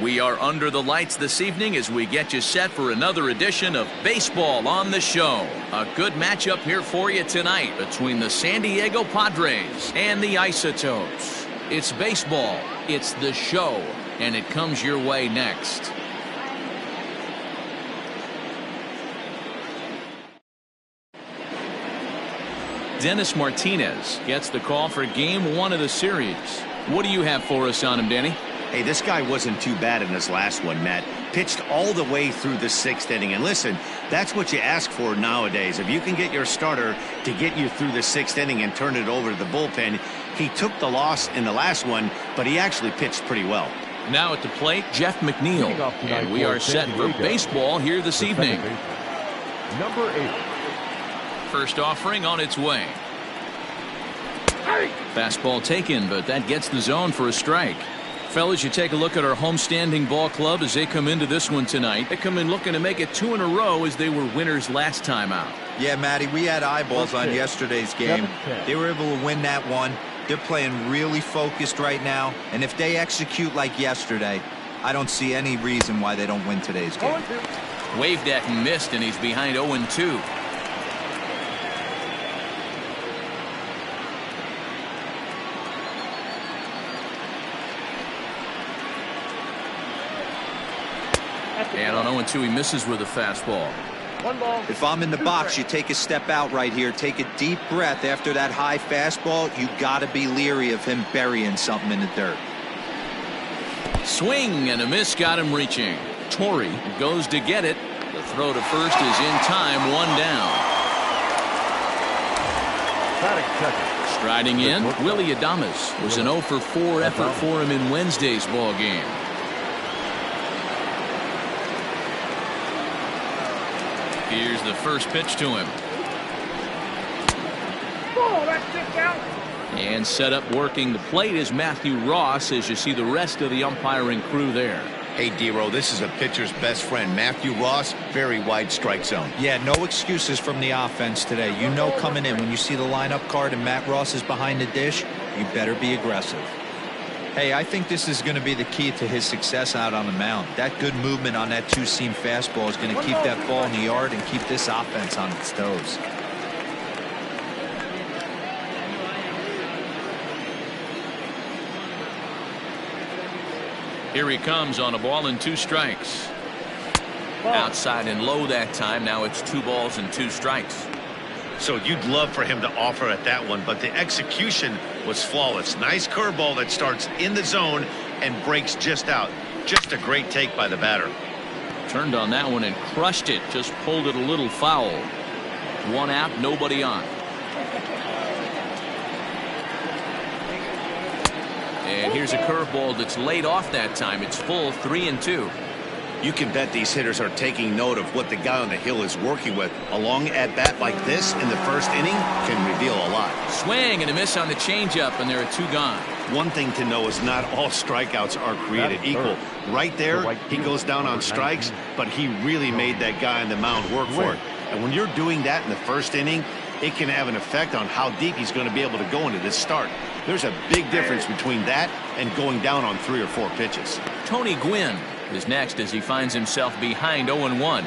We are under the lights this evening as we get you set for another edition of Baseball on the Show. A good matchup here for you tonight between the San Diego Padres and the Isotopes. It's baseball, it's the show, and it comes your way next. Dennis Martinez gets the call for game 1 of the series. What do you have for us on him, Danny? Hey, this guy wasn't too bad in this last one, Matt. Pitched all the way through the 6th inning. And listen, that's what you ask for nowadays. If you can get your starter to get you through the 6th inning and turn it over to the bullpen. He took the loss in the last one, but he actually pitched pretty well. Now at the plate, Jeff McNeil. And we are set for baseball here this evening. Number 8. First offering on its way. Fastball taken, but that gets the zone for a strike. Fellas, you take a look at our homestanding ball club as they come into this one tonight. They come in looking to make it 2 in a row as they were winners last time out. Yeah, Matty, we had eyeballs on yesterday's game. They were able to win that one. They're playing really focused right now, and if they execute like yesterday, I don't see any reason why they don't win today's game. Waved at and missed, and he's behind 0-2. And on 0-2, he misses with a fastball. If I'm in the box, you take a step out right here. Take a deep breath after that high fastball. You got to be leery of him burying something in the dirt. Swing and a miss got him reaching. Torrey goes to get it. The throw to first is in time, 1 down. Striding in, Willie Adames. Was an 0-for-4 effort for him in Wednesday's ball game. Here's the first pitch to him. And set up working the plate is Matthew Ross as you see the rest of the umpiring crew there. Hey, D-Row, this is a pitcher's best friend. Matthew Ross, very wide strike zone. Yeah, no excuses from the offense today. You know coming in when you see the lineup card and Matt Ross is behind the dish, you better be aggressive. Hey, I think this is going to be the key to his success out on the mound. That good movement on that 2-seam fastball is going to keep that ball in the yard and keep this offense on its toes. Here he comes on a ball and 2 strikes. Outside and low that time. Now it's 2 balls and 2 strikes. So you'd love for him to offer at that one, but the execution was flawless. Nice curveball that starts in the zone and breaks just out. Just a great take by the batter. Turned on that one and crushed it. Just pulled it a little foul. 1 out, nobody on. And here's a curveball that's laid off that time. It's full, 3-2. You can bet these hitters are taking note of what the guy on the hill is working with. A long at-bat like this in the first inning can reveal a lot. Swing and a miss on the changeup, and there are 2 gone. One thing to know is not all strikeouts are created equal. Right there, he goes down on strikes, but he really made that guy on the mound work for it. And when you're doing that in the first inning, it can have an effect on how deep he's going to be able to go into this start. There's a big difference between that and going down on 3 or 4 pitches. Tony Gwynn is next as he finds himself behind 0-1.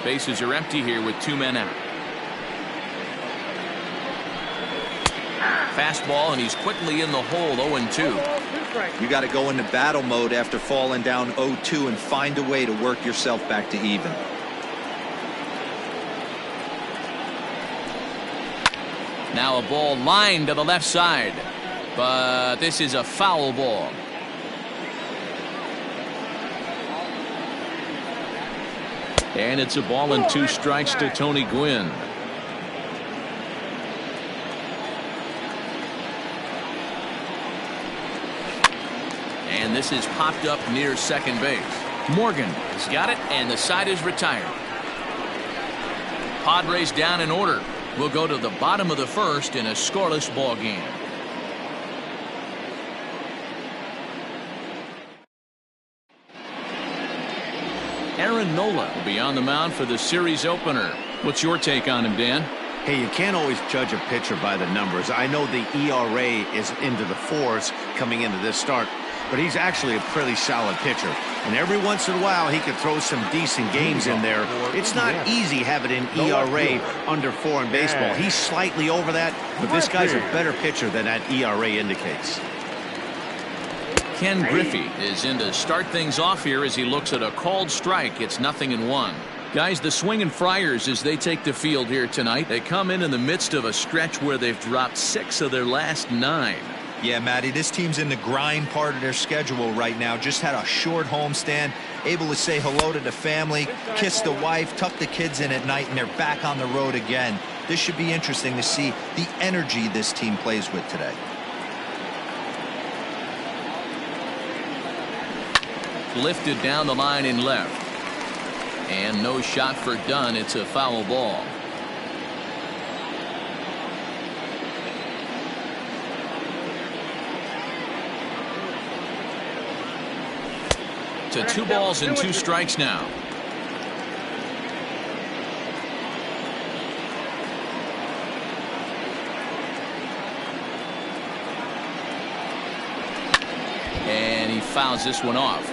Bases are empty here with 2 men out. Fastball, and he's quickly in the hole, 0-2. You got to go into battle mode after falling down 0-2 and find a way to work yourself back to even. Now a ball lined to the left side, but this is a foul ball. And it's a ball and 2 strikes to Tony Gwynn. And this is popped up near second base. Morgan has got it, and the side is retired. Padres down in order. We'll go to the bottom of the first in a scoreless ball game. Aaron Nola will be on the mound for the series opener. What's your take on him, Dan? Hey, you can't always judge a pitcher by the numbers. I know the ERA is into the 4s coming into this start, but he's actually a pretty solid pitcher. And every once in a while, he can throw some decent games in there. It's not easy having an ERA under 4 in baseball. He's slightly over that, but this guy's a better pitcher than that ERA indicates. Ken Griffey is in to start things off here as he looks at a called strike. It's 0-1. Guys, the Swinging Friars, as they take the field here tonight, they come in the midst of a stretch where they've dropped 6 of their last 9. Yeah, Matty, this team's in the grind part of their schedule right now. Just had a short homestand, able to say hello to the family, kiss the wife, tuck the kids in at night, and they're back on the road again. This should be interesting to see the energy this team plays with today. Lifted down the line in left. And no shot for Dunn. It's a foul ball. To 2 balls and 2 strikes now. And he fouls this one off.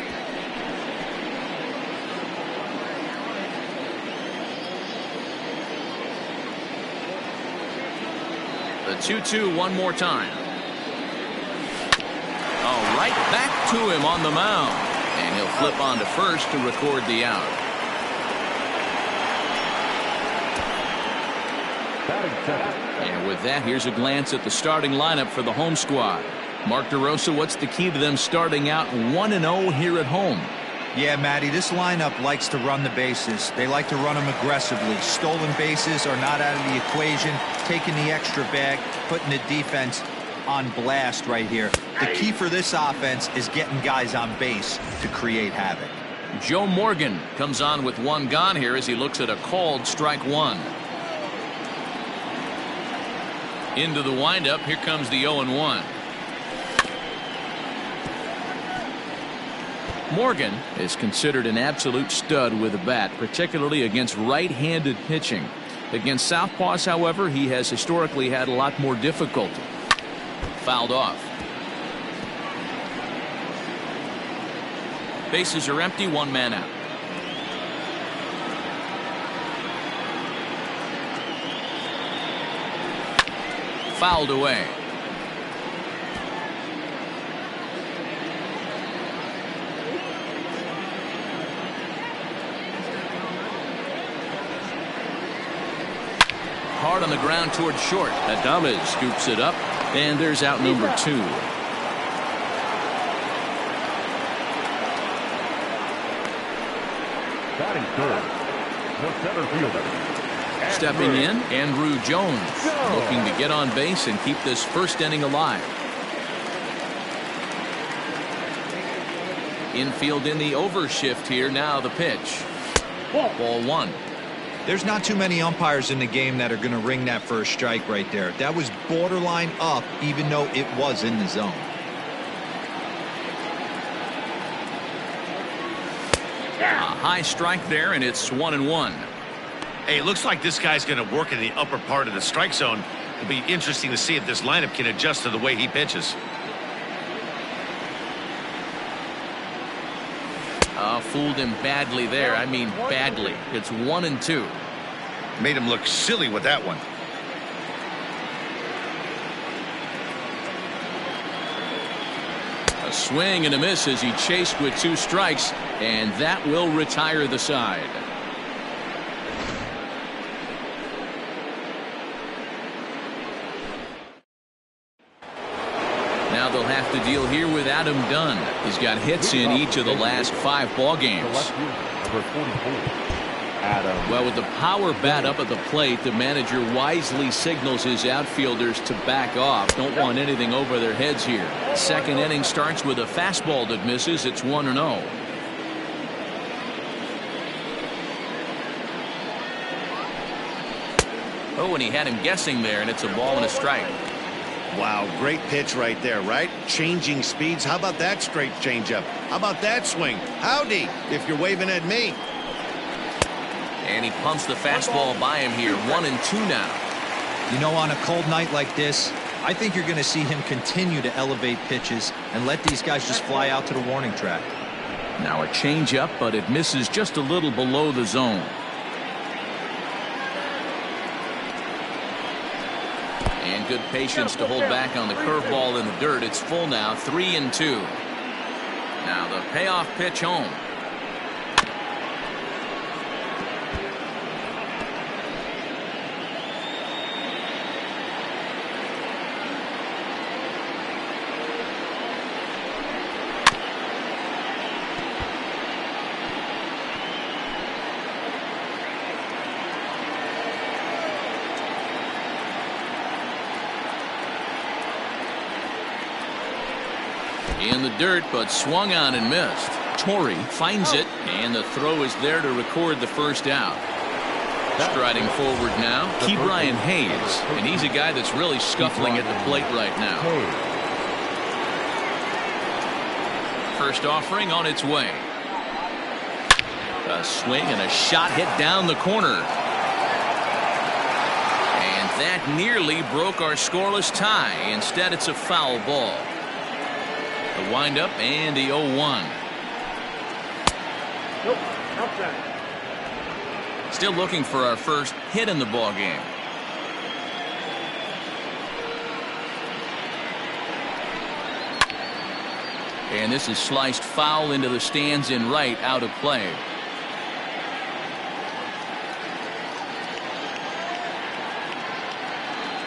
The 2-2 one more time. Oh, right back to him on the mound. And he'll flip on to first to record the out. And with that, here's a glance at the starting lineup for the home squad. Mark DeRosa, what's the key to them starting out 1-0 here at home? Yeah, Matty, this lineup likes to run the bases. They like to run them aggressively. Stolen bases are not out of the equation. Taking the extra bag, putting the defense on blast right here. The key for this offense is getting guys on base to create havoc. Joe Morgan comes on with 1 gone here as he looks at a called strike 1. Into the windup. Here comes the 0-1. Morgan is considered an absolute stud with a bat, particularly against right-handed pitching. Against southpaws, however, he has historically had a lot more difficulty. Fouled off. Bases are empty, 1 man out. Fouled away. Hard on the ground towards short. Adame scoops it up, and there's out number 2. Batting third, the center fielder. Stepping in, Andrew Jones, looking to get on base and keep this first inning alive. Infield in the overshift here. Now the pitch. Ball 1. There's not too many umpires in the game that are going to ring that first strike right there. That was borderline up, even though it was in the zone. A high strike there, and it's 1-1. Hey, it looks like this guy's going to work in the upper part of the strike zone. It'll be interesting to see if this lineup can adjust to the way he pitches. Fooled him badly there. I mean badly. It's 1-2. Made him look silly with that one. A swing and a miss as he chased with 2 strikes, and that will retire the side. Now they'll have to deal here with Adam Dunn. He's got hits in each of the last 5 ball games. Well, with the power bat up at the plate, the manager wisely signals his outfielders to back off. Don't want anything over their heads here. Second inning starts with a fastball that misses. It's 1-0. Oh, and he had him guessing there, and it's a ball and a strike. Wow, great pitch right there, right? Changing speeds. How about that straight changeup? How about that swing? Howdy, if you're waving at me. And he pumps the fastball by him here. 1-2 now. You know, on a cold night like this, I think you're going to see him continue to elevate pitches and let these guys just fly out to the warning track. Now a changeup, but it misses just a little below the zone. And good patience to hold back on the curveball in the dirt. It's full now, 3-2. Now the payoff pitch home. In the dirt, but swung on and missed. Torrey finds it, and the throw is there to record the first out. Striding forward now, Ke'Bryan Hayes, and he's a guy that's really scuffling at the plate right now. First offering on its way. A swing and a shot hit down the corner. And that nearly broke our scoreless tie. Instead, it's a foul ball. The windup and the 0-1. Still looking for our first hit in the ball game. And this is sliced foul into the stands in right, out of play.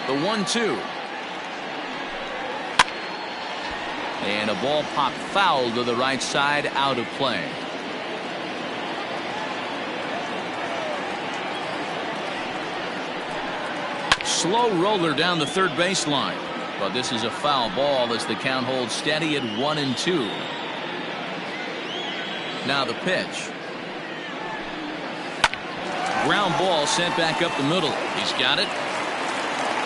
The 1-2. And a ball popped foul to the right side, out of play. Slow roller down the third baseline. But this is a foul ball as the count holds steady at 1-2. Now the pitch. Ground ball sent back up the middle. He's got it.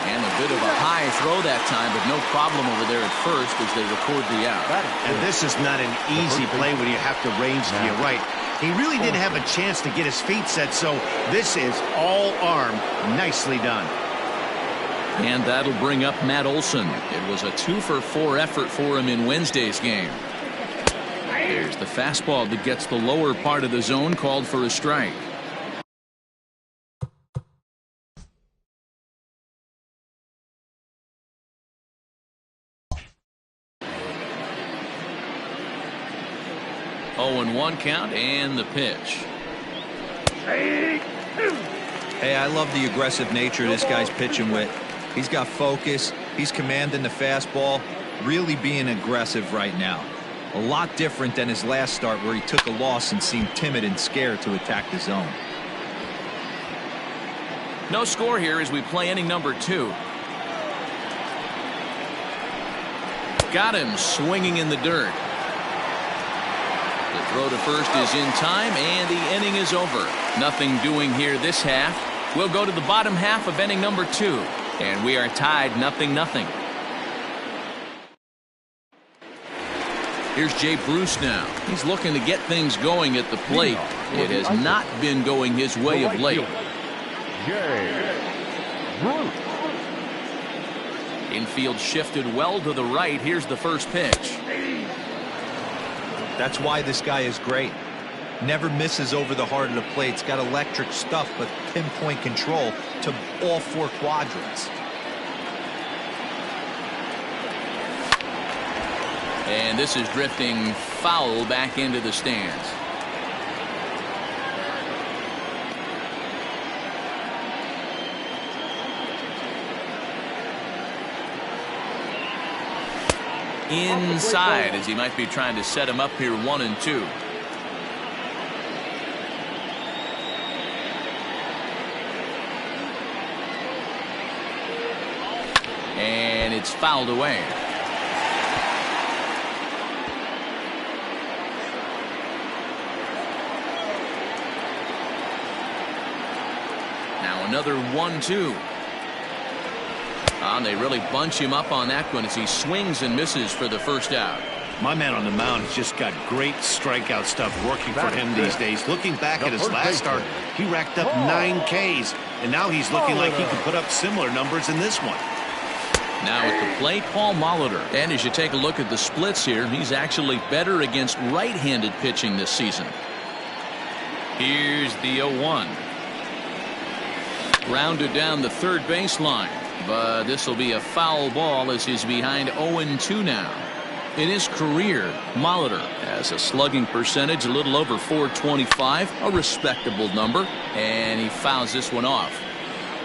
And a bit of a high throw that time, but no problem over there at first as they record the out. And this is not an easy play when you have to range to your right. He really didn't have a chance to get his feet set, so this is all arm. Nicely done. And that'll bring up Matt Olson. It was a 2-for-4 effort for him in Wednesday's game. There's the fastball that gets the lower part of the zone, called for a strike. Oh, 1 count and the pitch. Hey, I love the aggressive nature this guy's pitching with. He's got focus. He's commanding the fastball. Really being aggressive right now. A lot different than his last start where he took a loss and seemed timid and scared to attack the zone. No score here as we play inning number 2. Got him swinging in the dirt. The throw to first is in time, and the inning is over. Nothing doing here this half. We'll go to the bottom half of inning number 2, and we are tied 0-0. Here's Jay Bruce now. He's looking to get things going at the plate. It has not been going his way of late. Infield shifted well to the right. Here's the first pitch. That's why this guy is great. Never misses over the heart of the plate. He's got electric stuff, but pinpoint control to all 4 quadrants. And this is drifting foul back into the stands. Inside as he might be trying to set him up here 1-2. And it's fouled away. Now another 1-2. And they really bunch him up on that one as he swings and misses for the first out. My man on the mound has just got great strikeout stuff working for him these days. Looking back at his last start, he racked up 9 Ks, and now he's looking like he could put up similar numbers in this one. Now at the plate, Paul Molitor. And as you take a look at the splits here, he's actually better against right-handed pitching this season. Here's the 0-1. Grounded down the third baseline. But this will be a foul ball as he's behind 0-2 now. In his career, Molitor has a slugging percentage a little over .425, a respectable number, and he fouls this one off.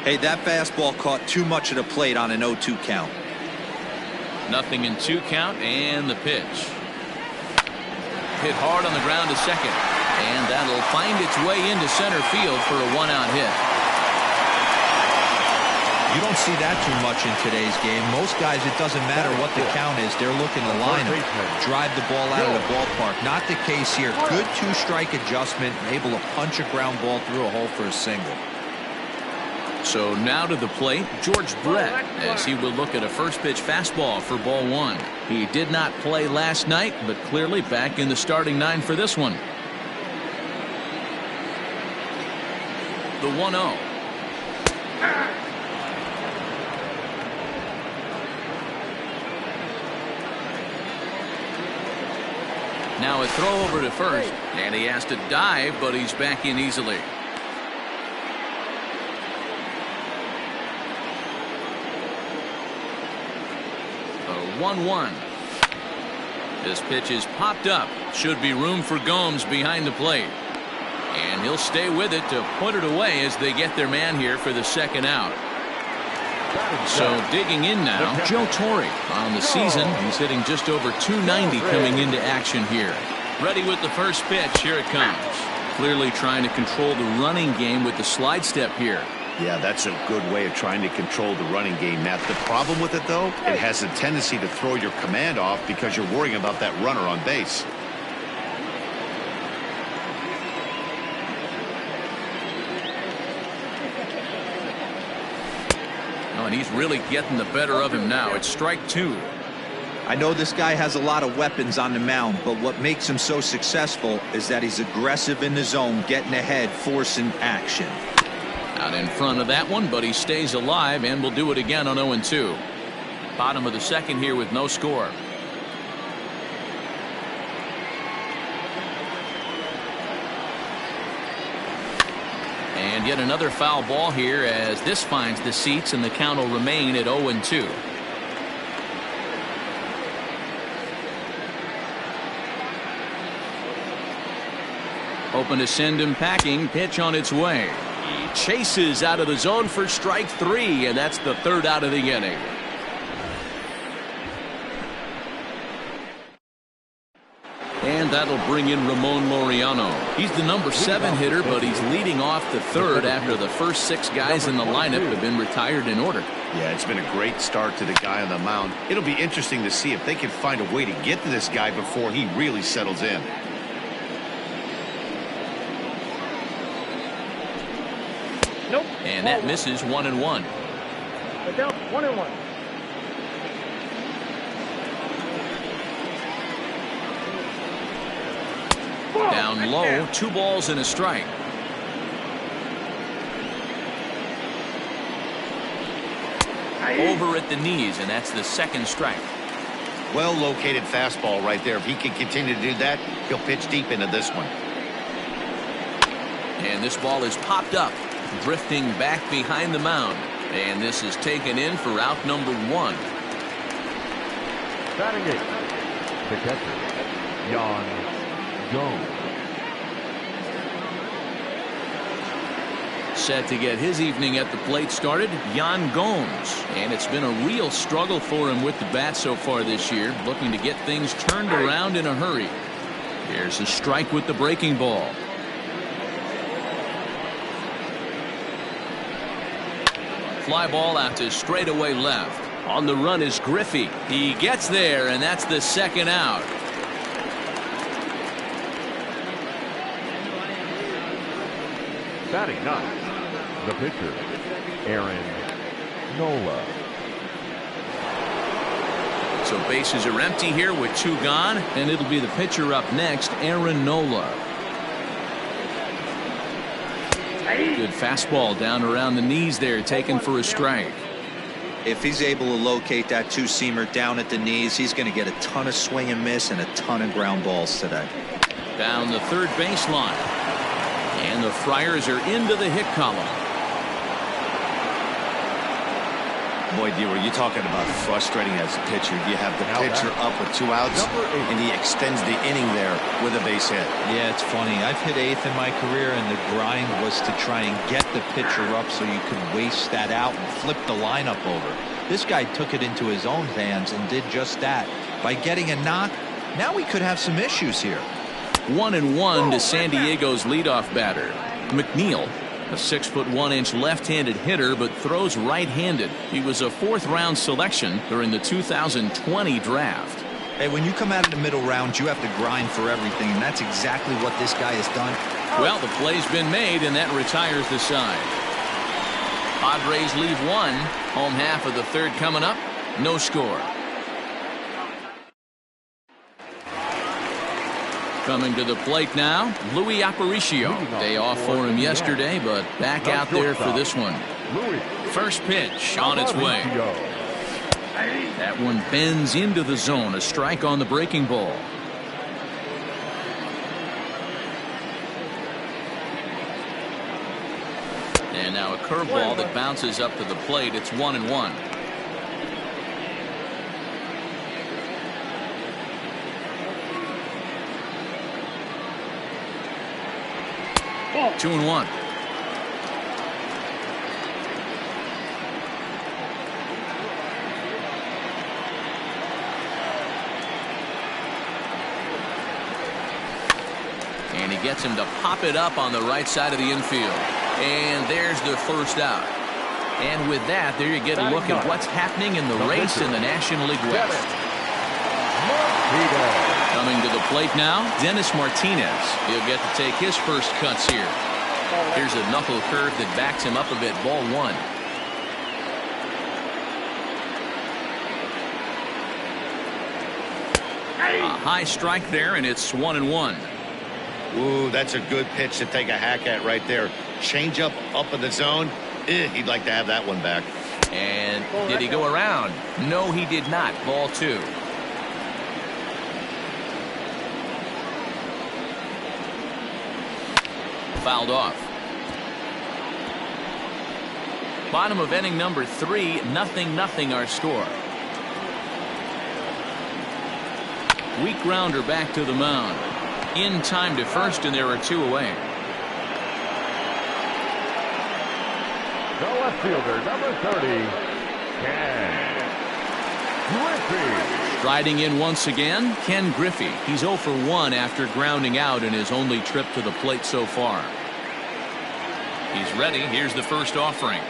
Hey, that fastball caught too much of the plate on an 0-2 count. 0-2 count, and the pitch. Hit hard on the ground to second, and that'll find its way into center field for a one-out hit. You don't see that too much in today's game. Most guys, it doesn't matter what the count is. They're looking to line them, drive the ball out of the ballpark. Not the case here. Good two-strike adjustment, able to punch a ground ball through a hole for a single. So now to the plate, George Brett, as he will look at a first pitch fastball for ball one. He did not play last night, but clearly back in the starting nine for this one. The 1-0. Now a throw over to first, and he has to dive, but he's back in easily. A 1-1. This pitch is popped up. Should be room for Gomes behind the plate. And he'll stay with it to put it away as they get their man here for the second out. So digging in now, Joe Torre. On the season, he's hitting just over .290 coming into action here. Ready with the first pitch. Here it comes. Clearly trying to control the running game with the slide step here. Yeah, that's a good way of trying to control the running game, Matt. The problem with it, though, it has a tendency to throw your command off because you're worrying about that runner on base. And he's really getting the better of him now. It's strike two. I know this guy has a lot of weapons on the mound, but what makes him so successful is that he's aggressive in the zone, getting ahead, forcing action. Out in front of that one, but he stays alive and will do it again on 0-2. Bottom of the second here with no score. And yet another foul ball here as this finds the seats, and the count will remain at 0-2. Open to send him packing. Pitch on its way. He chases out of the zone for strike three, and that's the third out of the inning. And that'll bring in Ramon Laureano. He's the number 7 hitter, but he's leading off the third after the first 6 guys in the lineup have been retired in order. Yeah, it's been a great start to the guy on the mound. It'll be interesting to see if they can find a way to get to this guy before he really settles in. Nope. And that misses 1-1. Down 1-1. Down low, 2 balls and a strike. Over at the knees, and that's the second strike. Well located fastball right there. If he can continue to do that, he'll pitch deep into this one. And this ball is popped up, drifting back behind the mound. And this is taken in for out number 1. Batting 8, the catcher, Yan Gomes. Set to get his evening at the plate started, Yan Gomes. And it's been a real struggle for him with the bat so far this year, looking to get things turned around in a hurry. Here's a strike with the breaking ball. Fly ball out to straightaway left. On the run is Griffey. He gets there, and that's the second out. Batting 9, the pitcher, Nola. So bases are empty here with 2 gone, and it'll be the pitcher up next, Nola. Good fastball down around the knees there, taken for a strike. If he's able to locate that two-seamer down at the knees, he's going to get a ton of swing and miss and a ton of ground balls today. Down the third baseline. And the Friars are into the hit column. Boy, D, were you talking about frustrating as a pitcher? You have the pitcher up with 2 outs, and he extends the inning there with a base hit. Yeah, it's funny. I've hit 8th in my career, and the grind was to try and get the pitcher up so you could waste that out and flip the lineup over. This guy took it into his own hands and did just that. By getting a knock, now we could have some issues here. 1-1 to San Diego's leadoff batter, McNeil. A 6'1" left-handed hitter, but throws right-handed. He was a 4th-round selection during the 2020 draft. Hey, when you come out of the middle round, you have to grind for everything, and that's exactly what this guy has done. Well, the play's been made, and that retires the side. Padres leave 1. Home half of the third coming up. No score. Coming to the plate now, Luis Aparicio. Day off for him yesterday, but back out there for this one. First pitch on its way. That one bends into the zone. A strike on the breaking ball. And now a curveball that bounces up to the plate. It's 1-1. 2-1. And he gets him to pop it up on the right side of the infield. And there's the first out. And with that, there you get a look at what's happening in the race in the National League West. Coming to the plate now, Dennis Martinez. He'll get to take his first cuts here. Here's a knuckle curve that backs him up a bit. Ball 1. A high strike there, and it's 1-1. Ooh, that's a good pitch to take a hack at right there. Change up in the zone. He'd like to have that one back. And did he go around? No, he did not. Ball 2. Fouled off. Bottom of inning number 3, 0-0 our score. Weak grounder back to the mound. In time to first, and there are 2 away. The left fielder, number 30, Ken Griffey. Striding in once again, Ken Griffey. He's 0 for 1 after grounding out in his only trip to the plate so far. He's ready. Here's the first offering.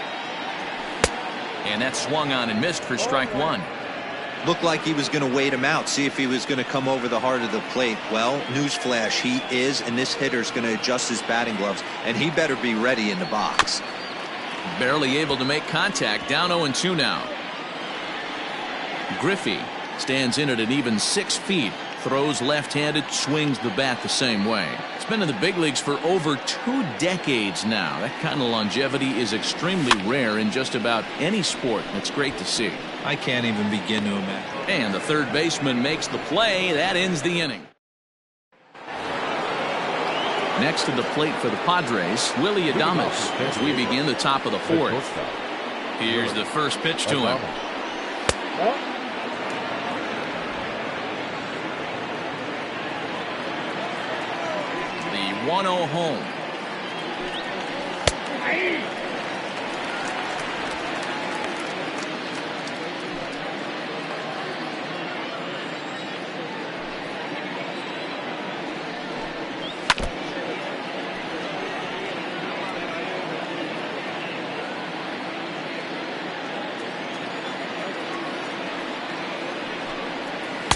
And that swung on and missed for strike 1. Looked like he was going to wait him out, see if he was going to come over the heart of the plate. Well, newsflash, he is, and this hitter's going to adjust his batting gloves, and he better be ready in the box. Barely able to make contact. Down 0-2 now. Griffey stands in at an even 6 feet. Throws left-handed, swings the bat the same way. It's been in the big leagues for over 2 decades now. That kind of longevity is extremely rare in just about any sport. It's great to see. I can't even begin to imagine. And the third baseman makes the play. That ends the inning. Next to the plate for the Padres, Willie Adames, as we begin the top of the 4th. Here's the first pitch to him. The 1-0 home.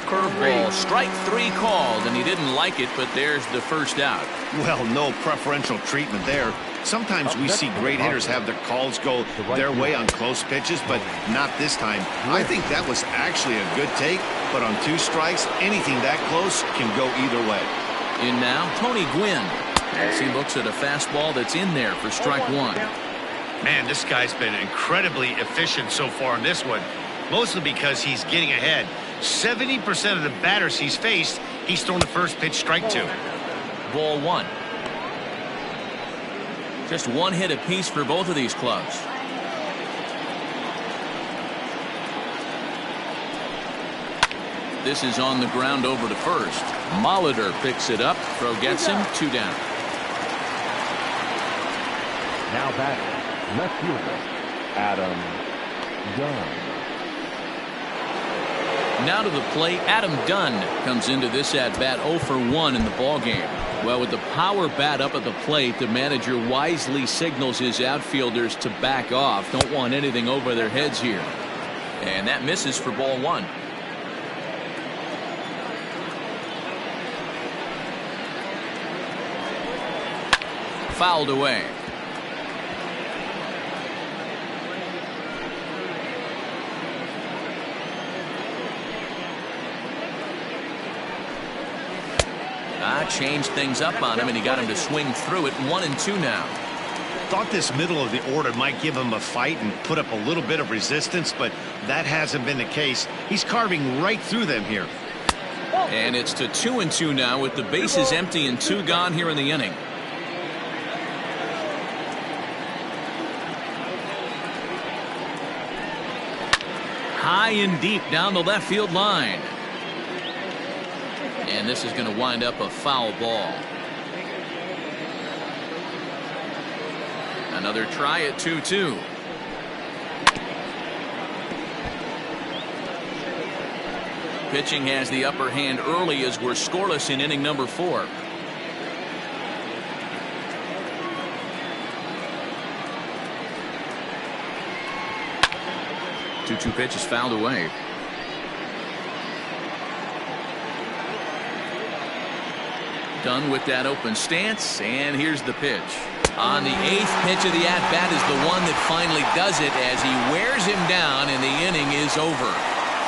Curveball, strike 3 called, and he didn't like it, but there's the first out. Well, no preferential treatment there. Sometimes we see great hitters have their calls go their way on close pitches, but not this time. I think that was actually a good take, but on 2 strikes, anything that close can go either way. In now, Tony Gwynn, as he looks at a fastball that's in there for strike 1. Man, this guy's been incredibly efficient so far in this one, mostly because he's getting ahead. 70% of the batters he's faced, he's thrown the first pitch strike to. Ball one. Just one hit apiece for both of these clubs. This is on the ground over to first. Molitor picks it up. Throw gets him. 2 down. Now back, left fielder, Adam Dunn. Now to the plate, Adam Dunn comes into this at-bat 0 for 1 in the ballgame. Well, with the power bat up at the plate, the manager wisely signals his outfielders to back off. Don't want anything over their heads here. And that misses for ball 1. Fouled away. Changed things up on him, and he got him to swing through it. 1-2 now. Thought this middle of the order might give him a fight and put up a little bit of resistance, but that hasn't been the case. He's carving right through them here. And it's to 2-2 now with the bases empty and 2 gone here in the inning. High and deep down the left field line. And this is going to wind up a foul ball. Another try at 2-2. Pitching has the upper hand early as we're scoreless in inning number 4. Two pitch is fouled away. Done with that open stance, and here's the pitch. On the 8th pitch of the at-bat is the one that finally does it as he wears him down, and the inning is over.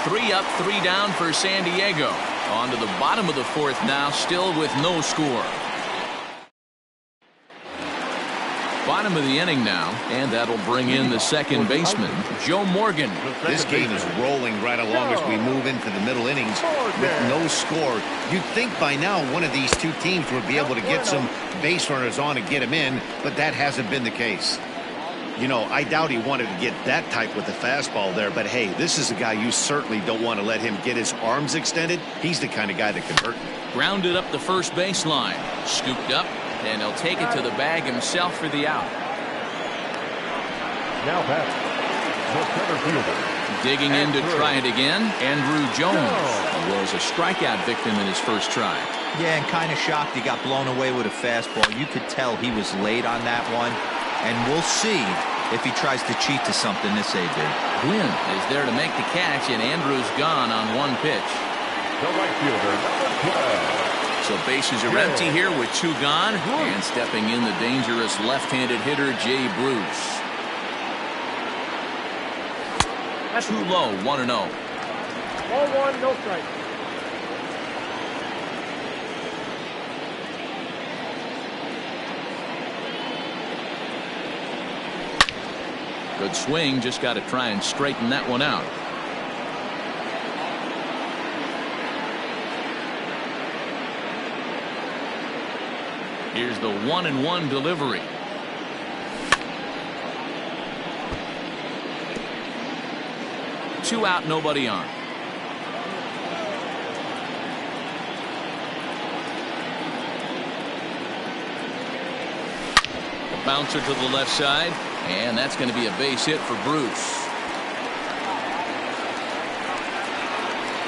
3 up, 3 down for San Diego. On to the bottom of the 4th now, still with no score. Bottom of the inning now, and that'll bring in the second baseman, Joe Morgan. This game is rolling right along as we move into the middle innings with no score. You'd think by now one of these two teams would be able to get some base runners on and get him in, but that hasn't been the case. You know, I doubt he wanted to get that type with the fastball there, but hey, this is a guy you certainly don't want to let him get his arms extended. He's the kind of guy that can hurt you. Grounded up the first baseline, scooped up, and he'll take it to the bag himself for the out. Now back, the center fielder. Digging in to try it again, Andrew Jones was a strikeout victim in his first try. Yeah, and kind of shocked he got blown away with a fastball. You could tell he was late on that one, and we'll see if he tries to cheat to something this AB. Gwynn is there to make the catch, and Andrew's gone on 1 pitch. The right fielder, number 12. So bases are empty here with 2 gone, and stepping in the dangerous left-handed hitter Jay Bruce. Too low, 1-0. Ball 1, no strike. Good swing, just got to try and straighten that one out. Here's the 1-1 delivery. Two out, nobody on. A bouncer to the left side, and that's going to be a base hit for Bruce.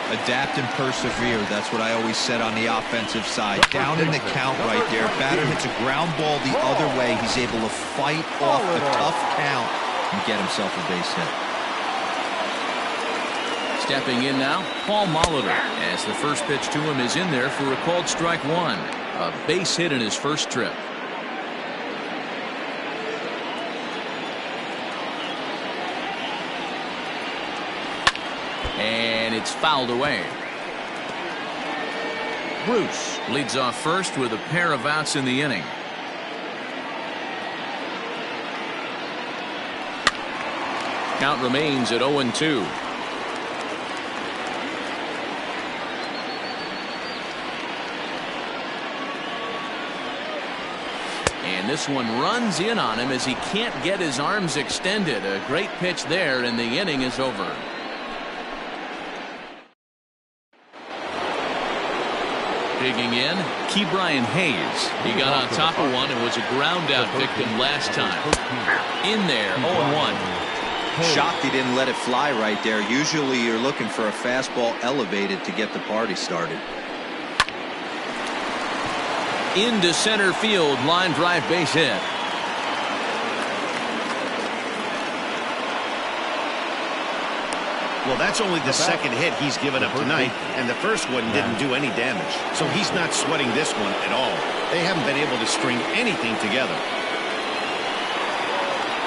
Adapt and persevere. That's what I always said on the offensive side. Down in the count right there. Batter hits a ground ball the other way. He's able to fight off the tough count and get himself a base hit. Stepping in now, Paul Molitor, as the first pitch to him is in there for a called strike 1. A base hit in his first trip. And it's fouled away. Bruce leads off first with a pair of outs in the inning. Count remains at 0-2. And this one runs in on him as he can't get his arms extended. A great pitch there, and the inning is over. Digging in, Ke'Bryan Hayes. He got on top of one and was a ground out victim last time. In there, 0-1. Shocked he didn't let it fly right there. Usually you're looking for a fastball elevated to get the party started. Into center field, line drive base hit. Well, that's only the second hit he's given up tonight, and the first one didn't do any damage. So he's not sweating this one at all. They haven't been able to string anything together.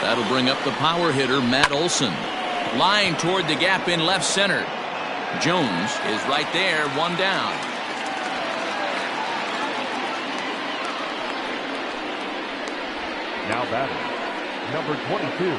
That'll bring up the power hitter, Matt Olson. Line toward the gap in left center. Jones is right there, one down. Now batting, number 22.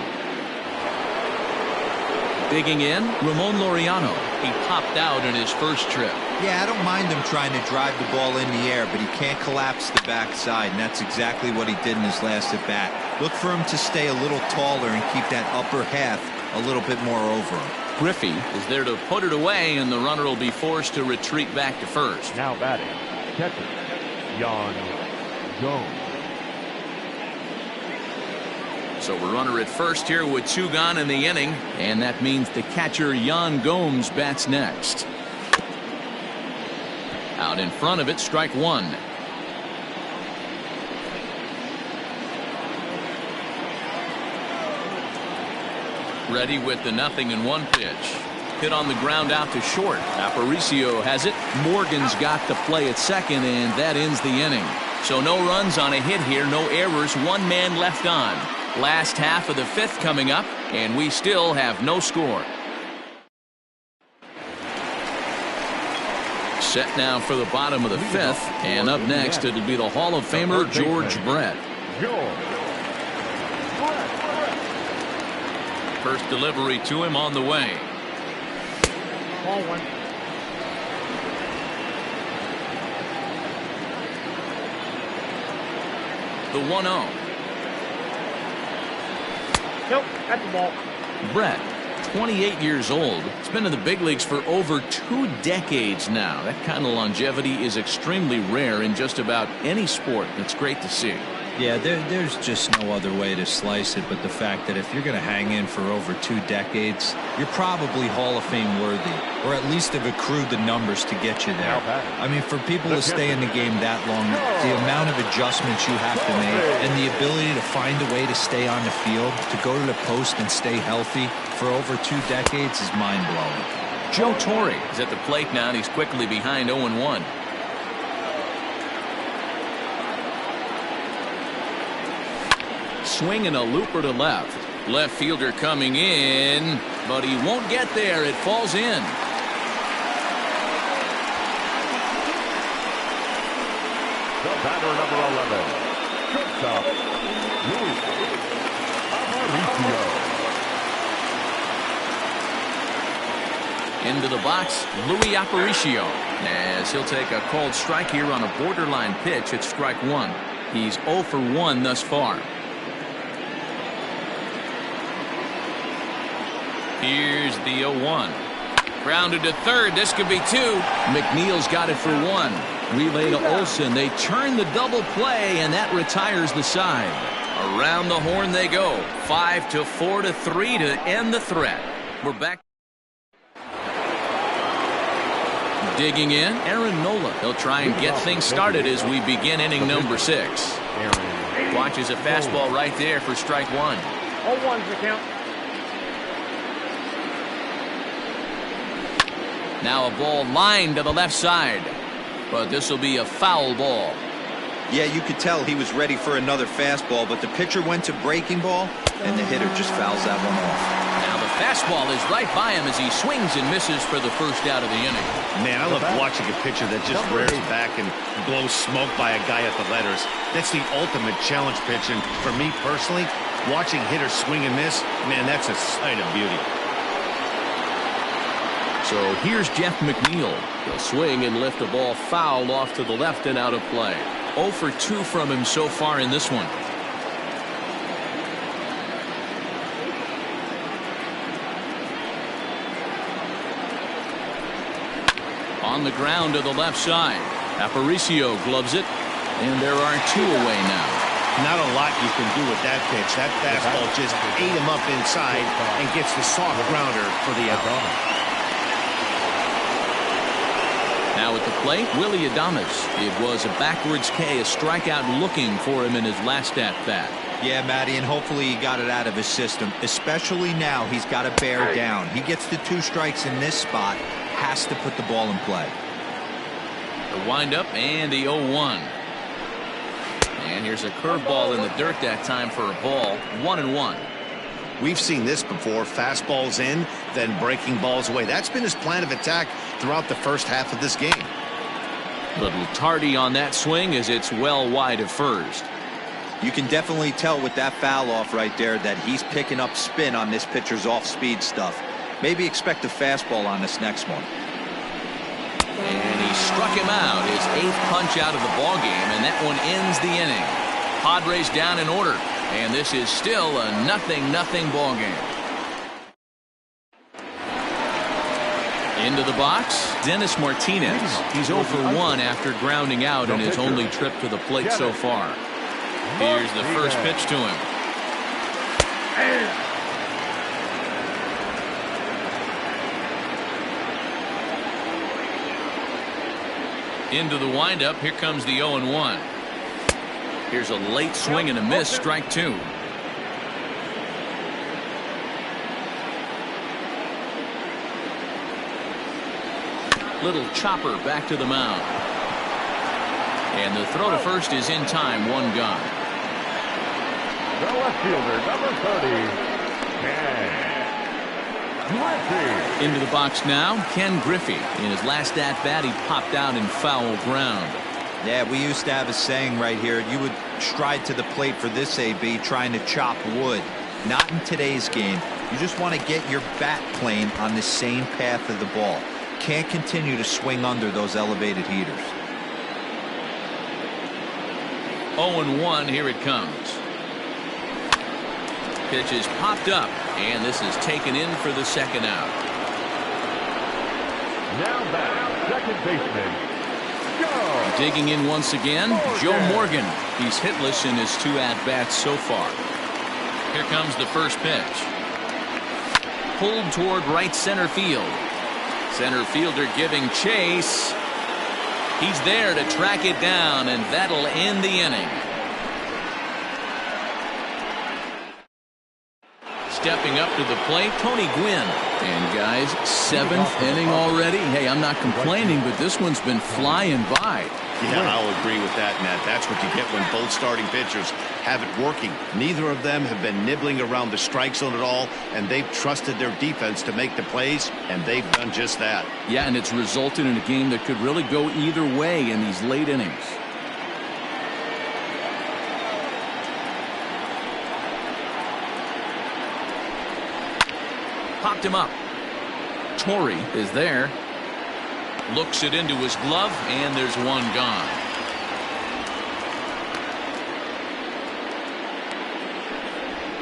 Digging in, Ramon Laureano. He popped out in his first trip. Yeah, I don't mind him trying to drive the ball in the air, but he can't collapse the backside, and that's exactly what he did in his last at bat. Look for him to stay a little taller and keep that upper half a little bit more over him. Griffey is there to put it away, and the runner will be forced to retreat back to first. Now batting, catcher, Yan Gomes. So a runner at first here with two gone in the inning, and that means the catcher Yan Gomes bats next. Out in front of it, strike one. Ready with the 0-1 pitch. Hit on the ground out to short. Aparicio has it. Morgan's got the play at second, and that ends the inning. So no runs on a hit here, no errors, one man left on. Last half of the fifth coming up, and we still have no score. Set now for the bottom of the fifth, and up next it'll be the Hall of Famer George Brett. First delivery to him on the way. Ball one. The 1-0. Nope, that's the ball. Brett, 28 years old. He's been in the big leagues for over 2 decades now. That kind of longevity is extremely rare in just about any sport. It's great to see. Yeah, there's just no other way to slice it but the fact that if you're going to hang in for over 2 decades, you're probably Hall of Fame worthy, or at least have accrued the numbers to get you there. I mean, for people to stay in the game that long, the amount of adjustments you have to make and the ability to find a way to stay on the field, to go to the post and stay healthy for over 2 decades is mind-blowing. Joe Torre is at the plate now, and he's quickly behind 0-1. Swing and a looper to left. Left fielder coming in, but he won't get there. It falls in. The batter, number 11, shortstop, Luis Aparicio. Into the box, Luis Aparicio, as he'll take a called strike here on a borderline pitch at strike one. He's 0 for 1 thus far. Here's the 0-1. Grounded to third. This could be 2. McNeil's got it for 1. Relay to Olson. They turn the double play, and that retires the side. Around the horn they go. 5-4-3 to end the threat. We're back. Digging in, Aaron Nola. He'll try and get things started as we begin inning number 6. Watches a fastball right there for strike one. 0-1's the count. Now a ball lined to the left side, but this will be a foul ball. Yeah, you could tell he was ready for another fastball, but the pitcher went to breaking ball, and the hitter just fouls that one off. Now the fastball is right by him as he swings and misses for the first out of the inning. Man, I love watching a pitcher that just rears back and blows smoke by a guy at the letters. That's the ultimate challenge pitch, and for me personally, Watching hitters swing and miss, man, that's a sight of beauty. So here's Jeff McNeil. He'll swing and lift a ball foul off to the left and out of play. 0 for 2 from him so far in this one. On the ground to the left side. Aparicio gloves it, and there are 2 away now. Not a lot you can do with that pitch. That fastball just ate him up inside and gets the soft grounder for the out. Now at the plate, Willie Adames. It was a backwards K, a strikeout looking for him in his last at-bat. Yeah, Matty, and hopefully he got it out of his system. Especially now, he's got to bear down. He gets the 2 strikes in this spot, has to put the ball in play. The windup and the 0-1. And here's a curveball in the dirt that time for a ball. 1-1. We've seen this before. Fastballs in, then breaking balls away. That's been his plan of attack throughout the first half of this game. Little tardy on that swing as it's well wide of first. You can definitely tell with that foul off right there that he's picking up spin on this pitcher's off-speed stuff. Maybe expect a fastball on this next one. And he struck him out, his 8th punch out of the ball game, and that one ends the inning. Padres down in order, and this is still a 0-0 ball game. Into the box, Dennis Martinez. He's 0 for 1 after grounding out in his only trip to the plate so far. Here's the first pitch to him. Into the windup. Here comes the 0-1. Here's a late swing and a miss. Strike 2. Little chopper back to the mound. And the throw to first is in time. 1 gone. The left fielder, number 30, Griffey. Into the box now, Ken Griffey. In his last at-bat, he popped out in foul ground. Yeah, we used to have a saying right here. You would stride to the plate for this AB trying to chop wood. Not in today's game. You just want to get your bat plane on the same path of the ball. Can't continue to swing under those elevated heaters. 0-1, here it comes. Pitch is popped up, and this is taken in for the second out. Now back, second baseman, Joe. Digging in once again, Joe Morgan. He's hitless in his 2 at-bats so far. Here comes the first pitch. Pulled toward right center field. Center fielder giving chase. He's there to track it down, and that'll end the inning. Stepping up to the plate, Tony Gwynn. And guys, 7th inning already. Hey, I'm not complaining, but this one's been flying by. Yeah, I'll agree with that, Matt. That's what you get when both starting pitchers have it working. Neither of them have been nibbling around the strike zone at all, and they've trusted their defense to make the plays, and they've done just that. Yeah, and it's resulted in a game that could really go either way in these late innings. Popped him up. Torrey is there. Looks it into his glove, and there's 1 gone.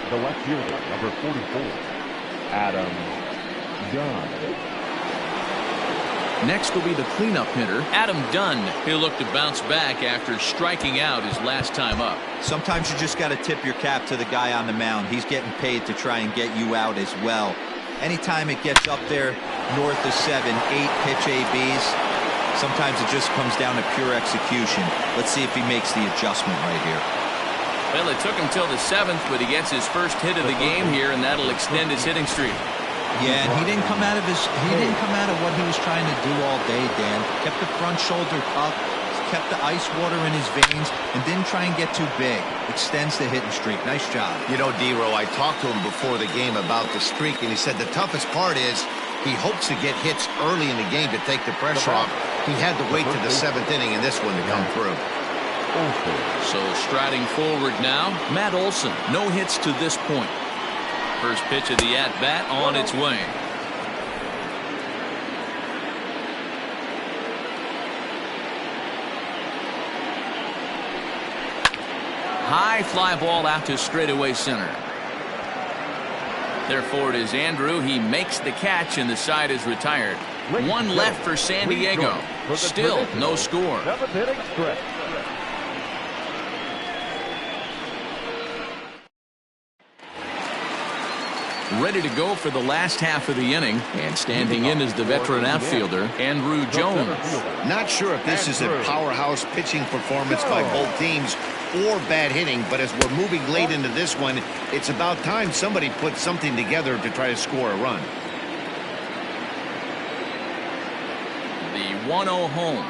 The left fielder, number 44, Adam Dunn. Next will be the cleanup hitter, Adam Dunn. He'll look to bounce back after striking out his last time up. Sometimes you just got to tip your cap to the guy on the mound. He's getting paid to try and get you out as well. Anytime it gets up there north of 7, 8 pitch ABs, sometimes it just comes down to pure execution. Let's see if he makes the adjustment right here. Well, it took him till the 7th, but he gets his first hit of the game here, and that'll extend his hitting streak. Yeah, and he didn't come out of what he was trying to do all day, Dan. Kept the front shoulder up, kept the ice water in his veins, and didn't try and get too big. Extends the hitting streak. Nice job. You know, D-Row, I talked to him before the game about the streak, and he said the toughest part is he hopes to get hits early in the game to take the pressure off. He had to wait to the 7th inning in this one to come through. So striding forward now, Matt Olson. No hits to this point. First pitch of the at-bat on its way. High fly ball out to straightaway center. Therefore, it is Andrew. He makes the catch, and the side is retired. One left for San Diego. Still no score. Ready to go for the last half of the inning, and standing in is the veteran outfielder, Andrew Jones. Not sure if this is a powerhouse pitching performance by both teams or bad hitting, but as we're moving late into this one, it's about time somebody put something together to try to score a run. The 1-0 home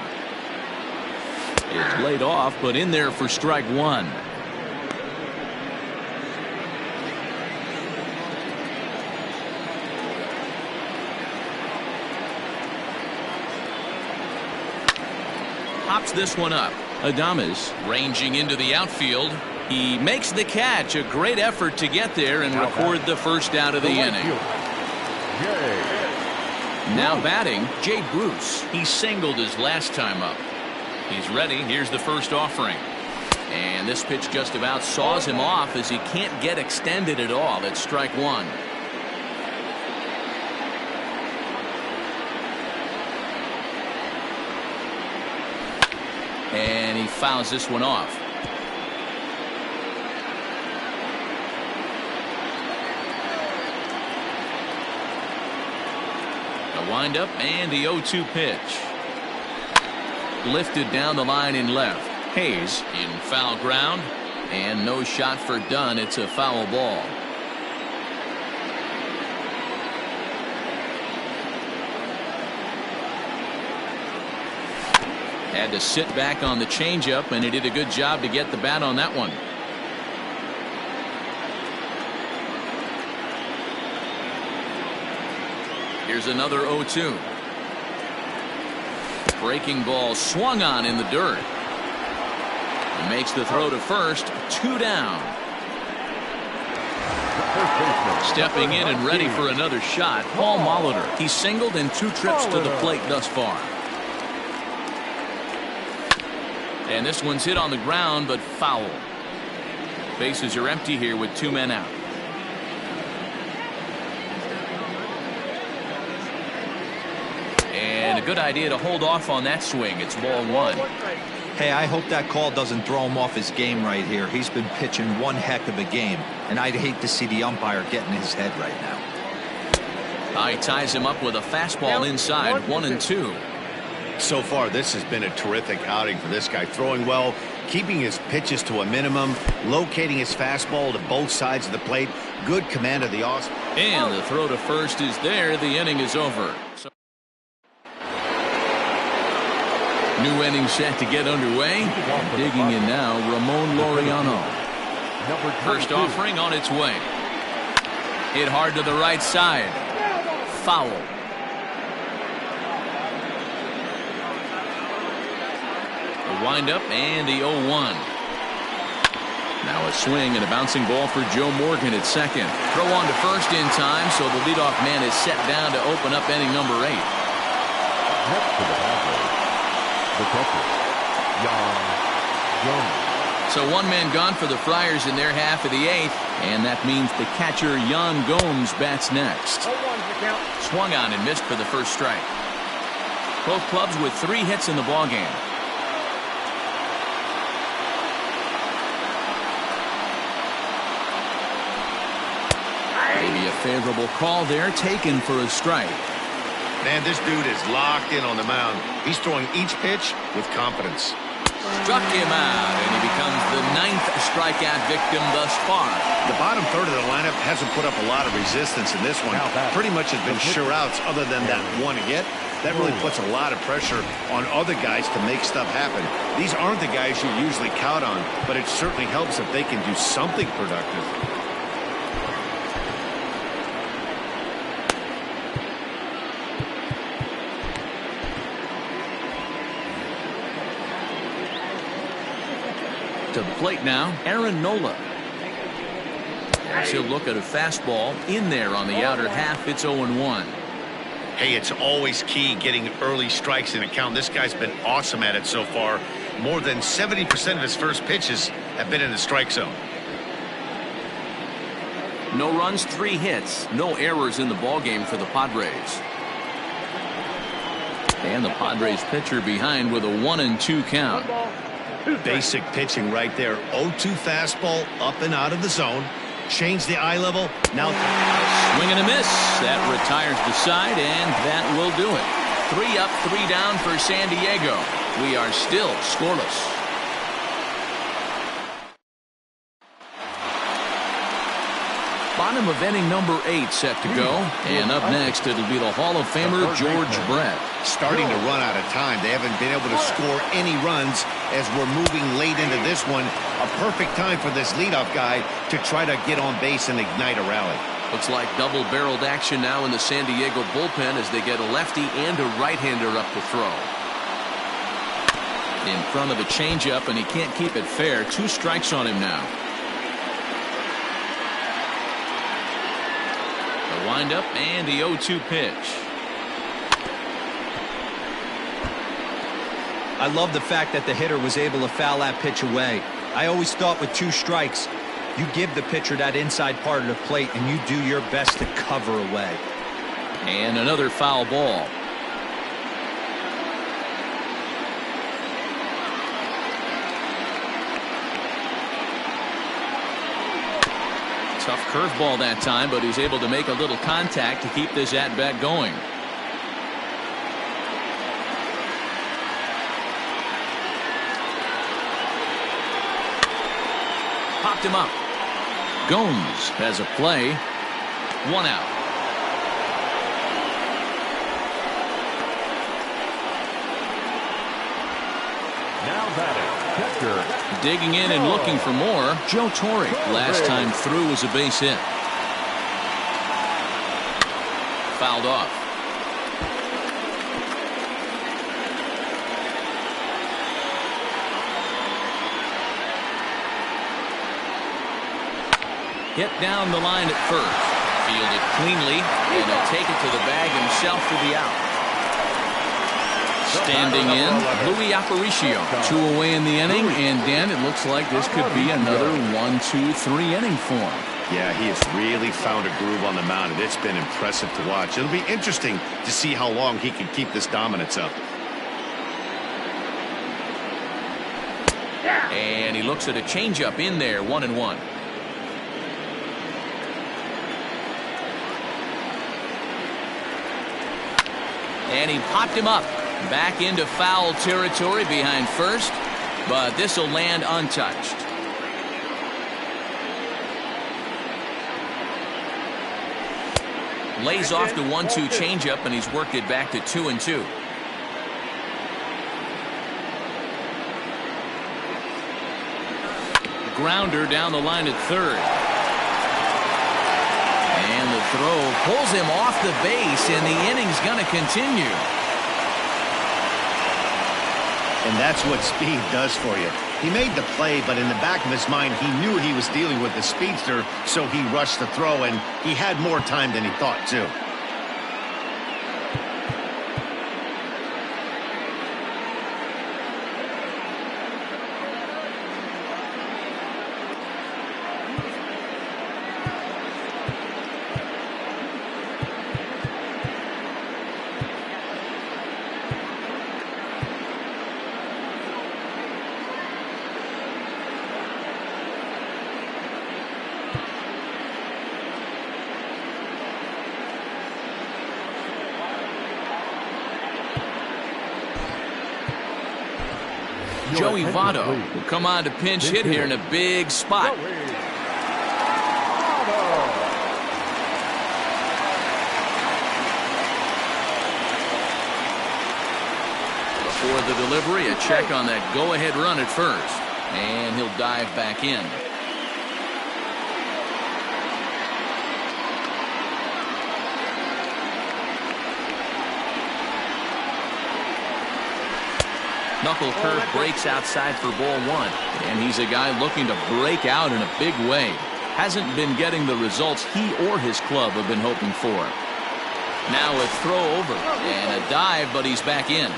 is laid off, but in there for strike one. Pops this one up. Adames ranging into the outfield. He makes the catch. A great effort to get there and record the first out of the inning. Now batting, Jay Bruce. He singled his last time up. He's ready. Here's the first offering. And this pitch just about saws him off as he can't get extended at all. It's strike one. And he fouls this one off. A windup and the 0-2 pitch. Lifted down the line in left. Hayes in foul ground. And no shot for Dunn. It's a foul ball. Had to sit back on the changeup, and he did a good job to get the bat on that one. Here's another 0-2. Breaking ball swung on in the dirt. He makes the throw to first. 2 down. Stepping in and ready for another shot, Paul Molitor. He's singled in 2 trips to the plate thus far. And this one's hit on the ground, but foul. Bases are empty here with 2 men out. And a good idea to hold off on that swing. It's ball 1. Hey, I hope that call doesn't throw him off his game right here. He's been pitching one heck of a game, and I'd hate to see the umpire get in his head right now. He ties him up with a fastball inside. 1-2. So far, this has been a terrific outing for this guy. Throwing well, keeping his pitches to a minimum, locating his fastball to both sides of the plate. Good command of the off. And the throw to first is there. The inning is over. New inning set to get underway. Digging in now, Ramon Laureano. First offering on its way. Hit hard to the right side. Foul. Windup and the 0-1. Now a swing and a bouncing ball for Joe Morgan at second. Throw on to first in time, so the leadoff man is set down to open up inning number 8. Next to the Padres, the catcher, Jan Gomes. So 1 man gone for the Friars in their half of the 8th, and that means the catcher Jan Gomes bats next. Swung on and missed for the first strike. Both clubs with 3 hits in the ballgame. Maybe a favorable call there, taken for a strike. Man, this dude is locked in on the mound. He's throwing each pitch with confidence. Struck him out, and he becomes the 9th strikeout victim thus far. The bottom third of the lineup hasn't put up a lot of resistance in this one. Pretty much has been sure outs other than that one hit. That really puts a lot of pressure on other guys to make stuff happen. These aren't the guys you usually count on, but it certainly helps if they can do something productive. To the plate now, Nola. He'll look at a fastball in there on the outer half. It's 0-1. Hey, it's always key getting early strikes in a count. This guy's been awesome at it so far. More than 70% of his first pitches have been in the strike zone. No runs, 3 hits, no errors in the ballgame for the Padres. And the Padres pitcher behind with a 1-2 count. Basic pitching right there. 0-2 fastball up and out of the zone. Change the eye level. Now swing and a miss. That retires the side, and that will do it. 3 up, 3 down for San Diego. We are still scoreless. Bottom of inning number 8 set to go. And up next, it'll be the Hall of Famer George Brett. Starting to run out of time. They haven't been able to score any runs as we're moving late into this one. A perfect time for this leadoff guy to try to get on base and ignite a rally. Looks like double-barreled action now in the San Diego bullpen as they get a lefty and a right-hander up to throw. In front of a changeup, and he can't keep it fair. 2 strikes on him now. The windup and the 0-2 pitch. I love the fact that the hitter was able to foul that pitch away. I always thought with 2 strikes, you give the pitcher that inside part of the plate and you do your best to cover away. And another foul ball. Tough curveball that time, but he's able to make a little contact to keep this at-bat going. Popped him up. Gomes has a play. 1 out. Now batting, catcher. Digging in and looking for more, Joe Torre. Last time through was a base hit. Fouled off. Hit down the line at first. Fielded cleanly, and he'll take it to the bag himself for the out. Standing in, Louis Aparicio. 2 away in the inning, and Dan, it looks like this could be another 1-2-3 inning for him. Yeah, he has really found a groove on the mound, and it's been impressive to watch. It'll be interesting to see how long he can keep this dominance up. And he looks at a changeup in there, 1-1. And he popped him up. Back into foul territory behind first, but this will land untouched. Lays off the 1-2 changeup, and he's worked it back to 2-2. Grounder down the line at third. And the throw pulls him off the base, and the inning's going to continue. And that's what speed does for you. He made the play, but in the back of his mind, he knew he was dealing with the speedster, so he rushed the throw, and he had more time than he thought, too. Joey Votto will come on to pinch hit here in a big spot. Before the delivery, a check on that go-ahead run at first. And he'll dive back in. Knuckle curve breaks outside for ball one. And he's a guy looking to break out in a big way. Hasn't been getting the results he or his club have been hoping for. Now a throw over and a dive, but he's back in.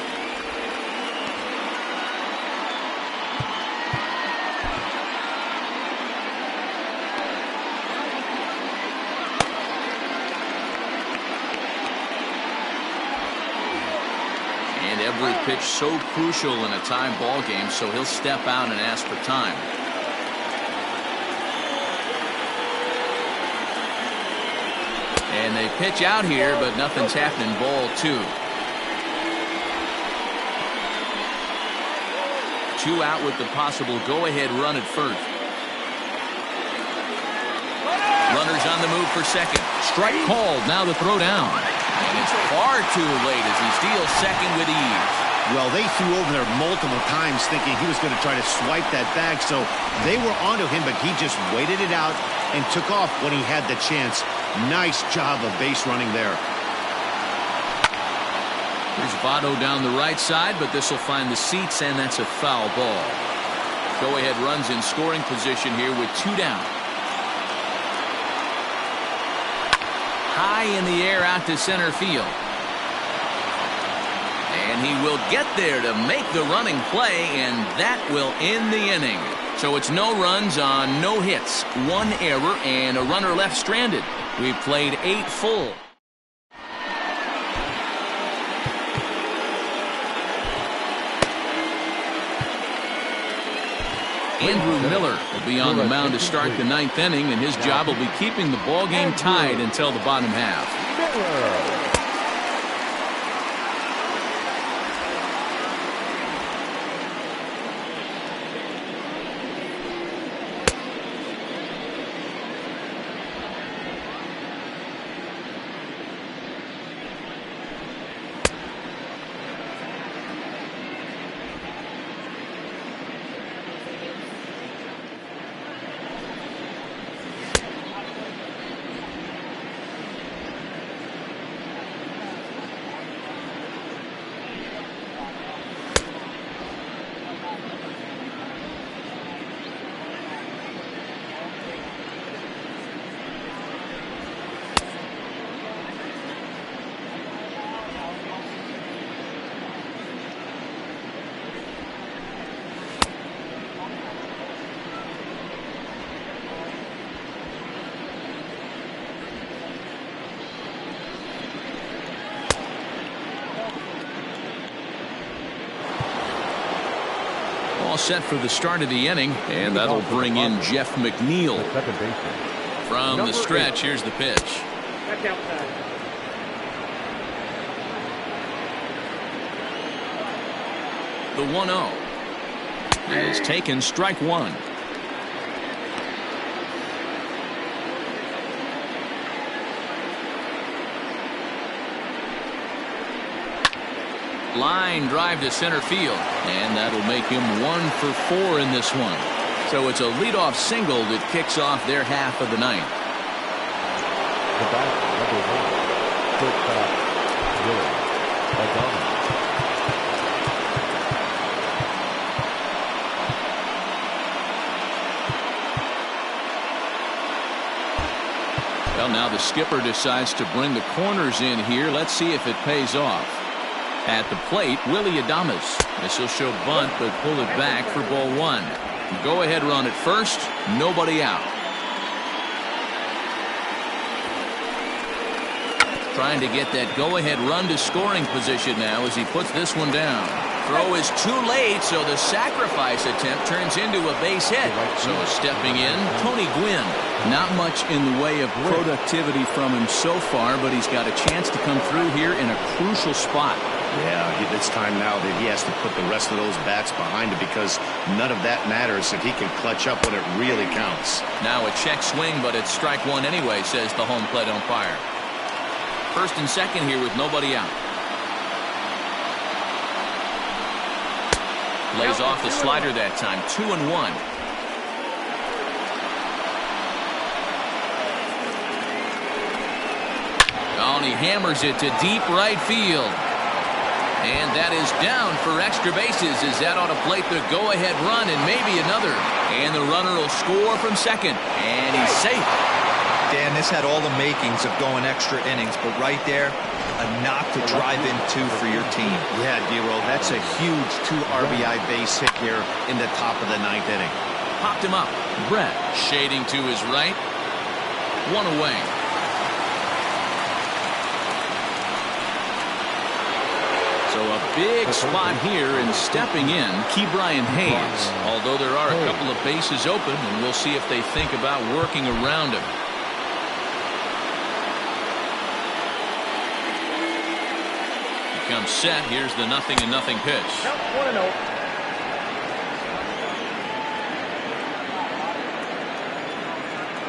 And every pitch so crucial in a tie ball game, so he'll step out and ask for time. And they pitch out here, but nothing's happening. Ball two. 2 out with the possible go-ahead run at first. Runners on the move for second. Strike called. Now the throw down. And it's far too late as he steals second with ease. Well, they threw over there multiple times thinking he was going to try to swipe that bag, so they were onto him, but he just waited it out and took off when he had the chance. Nice job of base running there. Here's Votto down the right side, but this will find the seats, and that's a foul ball. Go-ahead runs in scoring position here with 2 down. High in the air out to center field. And he will get there to make the running play, and that will end the inning. So it's no runs on no hits, 1 error, and a runner left stranded. We've played 8 full. Andrew Miller will be on the mound to start the 9th inning, and his job will be keeping the ball game tied until the bottom half. All set for the start of the inning, and that'll bring in Jeff McNeil. From the stretch, here's the pitch. That's outside. The 1-0 is taken, strike one. Line drive to center field, and that'll make him 1 for 4 in this one. So it's a leadoff single that kicks off their half of the ninth. The bat, number 1, shortstop, Gwynn. Well, now the skipper decides to bring the corners in here. Let's see if it pays off. At the plate, Willie Adames. This will show bunt, but pull it back for ball 1. Go ahead run at first, nobody out. Trying to get that go-ahead run to scoring position now as he puts this one down. Throw is too late, so the sacrifice attempt turns into a base hit. So stepping in, Tony Gwynn. Not much in the way of productivity from him so far, but he's got a chance to come through here in a crucial spot. Yeah, it's time now that he has to put the rest of those bats behind him, because none of that matters if he can clutch up when it really counts. Now a check swing, but it's strike one anyway, says the home plate umpire. First and second here with nobody out. Lays off the slider that time. 2-1. Oh, and he hammers it to deep right field. And that is down for extra bases as that ought to plate the go-ahead run and maybe another. And the runner will score from second. And he's safe. Dan, this had all the makings of going extra innings, but right there, a knock to drive in two for your team. Yeah, D-Roll, that's a huge 2 RBI base hit here in the top of the 9th inning. Popped him up. Brett shading to his right. One away. So a big spot here, and stepping in, Ke'Bryan Hayes. Although there are a couple of bases open, and we'll see if they think about working around him. He comes set. Here's the 0-0 pitch. Count 1-0.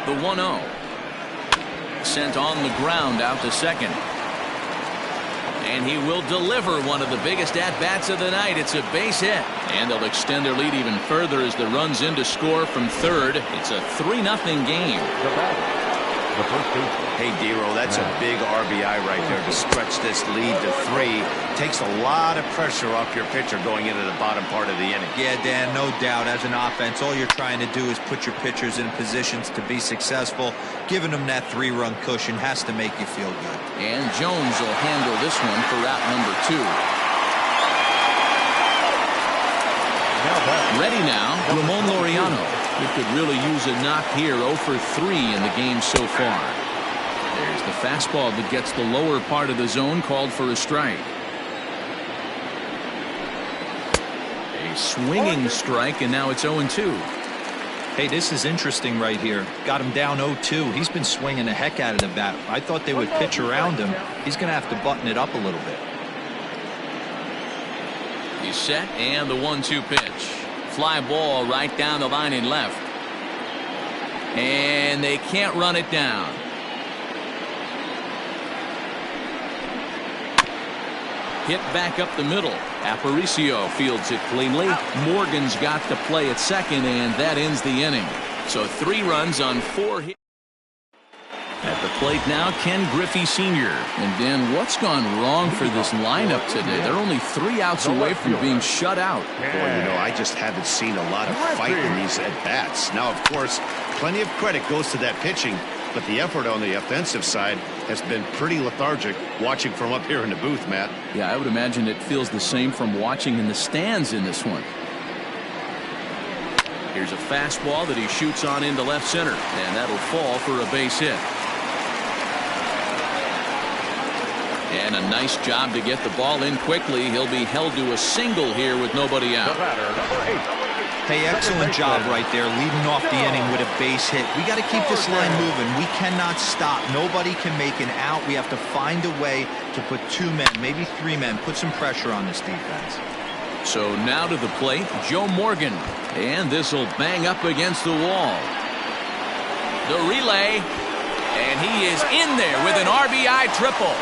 The 1-0. Sent on the ground out to second. And he will deliver one of the biggest at-bats of the night. It's a base hit. And they'll extend their lead even further as the run's in to score from third. It's a 3-0 game. The first baseman. Hey, D-Roll, that's a big RBI right there to stretch this lead to 3. Takes a lot of pressure off your pitcher going into the bottom part of the inning. Yeah, Dan, no doubt. As an offense, all you're trying to do is put your pitchers in positions to be successful. Giving them that 3-run cushion has to make you feel good. And Jones will handle this one for out number 2. Ready now, Ramon Laureano. He could really use a knock here. 0 for 3 in the game so far. There's the fastball that gets the lower part of the zone, called for a strike. A swinging strike, and now it's 0-2. Hey, this is interesting right here. Got him down 0-2. He's been swinging the heck out of the bat. I thought they would pitch around him. He's going to have to button it up a little bit. He's set, and the 1-2 pitch. Fly ball right down the line in left. And they can't run it down. Hit back up the middle. Aparicio fields it cleanly. Morgan's got to play at second, and that ends the inning. So 3 runs on 4 hits. At the plate now, Ken Griffey Sr. And Dan, what's gone wrong for this lineup today? They're only 3 outs away from being shut out. Boy, you know, I just haven't seen a lot of fight in these at-bats. Now, of course, plenty of credit goes to that pitching, but the effort on the offensive side has been pretty lethargic watching from up here in the booth, Matt. Yeah, I would imagine it feels the same from watching in the stands in this one. Here's a fastball that he shoots on into left center, and that'll fall for a base hit. And a nice job to get the ball in quickly. He'll be held to a single here with nobody out. Hey, excellent job right there, leading off the inning with a base hit. We got to keep this line moving. We cannot stop. Nobody can make an out. We have to find a way to put 2 men, maybe 3 men, put some pressure on this defense. So now to the plate, Joe Morgan. And this will bang up against the wall. The relay. And he is in there with an RBI triple.